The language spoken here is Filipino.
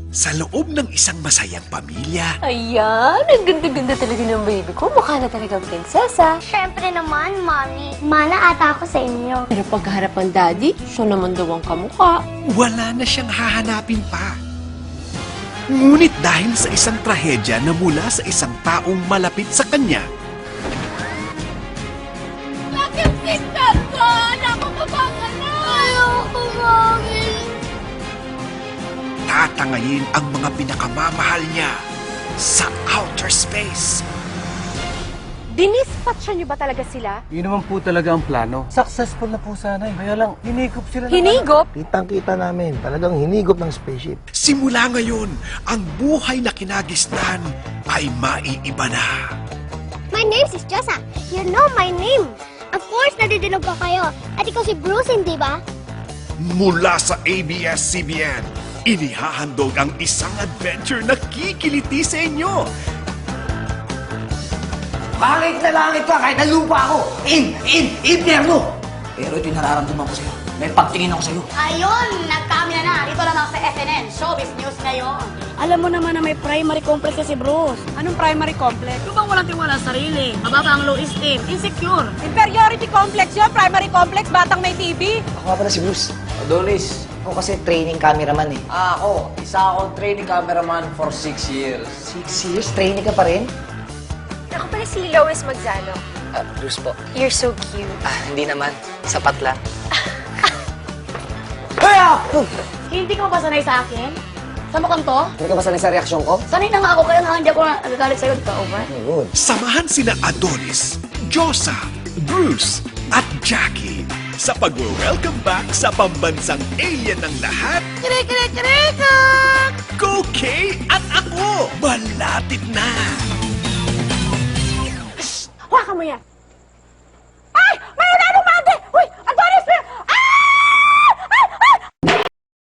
Sa loob ng isang masayang pamilya, Ayan, ang ganda-ganda talaga ng baby ko. Mukha na talagang prinsesa. Siyempre naman, Mami. Mana ata ako sa inyo. Pero pagkaharap ng daddy, siya naman daw ang kamukha. wala na siyang hahanapin pa. Ngunit dahil sa isang trahedya na mula sa isang taong malapit sa kanya, Bakit sister ko? Nakakababa ka na! Ayoko, Mami. tatangayin ang mga pinakamamahal niya sa outer space. Dinispatcha niyo ba talaga sila? Yun naman po talaga ang plano. Successful na po sana eh. Kaya lang, hinigop sila. Hinigop? Kitang-kita namin, talagang hinigop ng spaceship. Simula ngayon, ang buhay na kinagisnan ay maiiba na. My name is Josa. You know my name. Of course, nadidinog ko kayo. At ikaw si Bruce, hindi ba? Mula sa ABS-CBN, inihahandog ang isang adventure na kikiliti sa inyo. Langit na langit ka, kahit na lupa ako. Impyerno! Pero ito yung nararamdaman ko sa'yo. May pagtingin ako sa'yo. Ayun, nagkamila na. Dito lang ako sa SNN, Showbiz News ngayon. Alam mo naman na may primary complex si Bruce. Anong primary complex? Yung bang walang tiwala sa sarili, mababa ang low esteem, insecure. Inferiority complex yun, primary complex, batang may TV. Ako nga pala si Bruce. Adonis. Ako kasi training cameraman eh. Ako, isa akong training cameraman for 6 years. 6 years? Training ka pa rin? Ako pala si Lois Magzano. Bruce po. You're so cute. Hindi naman. Sapat lang. Hindi ka ba sanay sa akin? Sa mukhang to? Hindi ka ba sanay sa reaksyon ko? Sanay na nga ako, kaya nga hindi ako nagagalit sa'yo. Di ka over? Good. Samahan sina Adonis, Josa, Bruce, at Jackie sa pag-welcome back sa pambansang alien ng lahat. Go Kay at ako! Malapit na! Hawakan mo yan!